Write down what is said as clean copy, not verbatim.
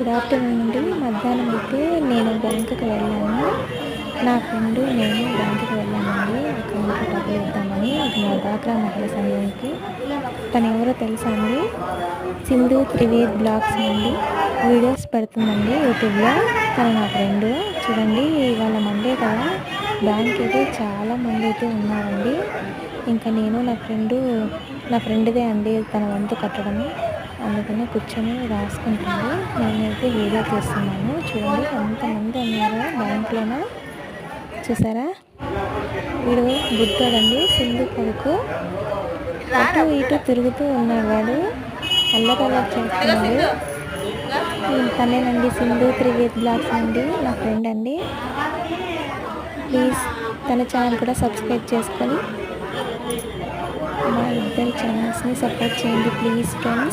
Good afternoon అండి. మధ్యాహ్నం అయితే నేను బ్యాంకుకి వెళ్ళాను. నా ఫ్రెండ్ నేను బ్యాంకుకి వెళ్ళామండి. అకౌంట్లో డబ్బులు ఇద్దామని. ఇది మా డ్వాక్రా మహిళా సంఘానికి. తను ఎవరో తెలుసా అండి? సింధు త్రివేద్ బ్లాగ్స్ అండి. వీడియోస్ పెడుతుందండి యూట్యూబ్లో. తను నా ఫ్రెండ్. చూడండి ఇవాళ మండే కదా, బ్యాంక్ అయితే చాలా మంది అయితే ఉన్నారండి. ఇంకా నేను నా ఫ్రెండ్దే అండి తన వంతు కట్టడము. అందుకనే కూర్చొని రాసుకుంటుంది. నేనైతే వీడియో తీస్తున్నాను. చూడండి ఎంతమంది ఉన్నారు బ్యాంక్లోన. చూసారా, వీడు బుద్ధోడండి, సింధు కొడుకు. అటు ఇటు తిరుగుతూ ఉన్నాడు వాడు, అల్లరల్లరి చేస్తున్నాడు. తనేనండి సింధు త్రివేద్ బ్లాగ్స్ అండి, నా ఫ్రెండ్ అండి. ప్లీజ్ తన ఛానల్ కూడా సబ్స్క్రైబ్ చేసుకొని మా ఇద్దరి ఛానల్స్ని సపోర్ట్ చేయండి ప్లీజ్ ఫ్రెండ్స్.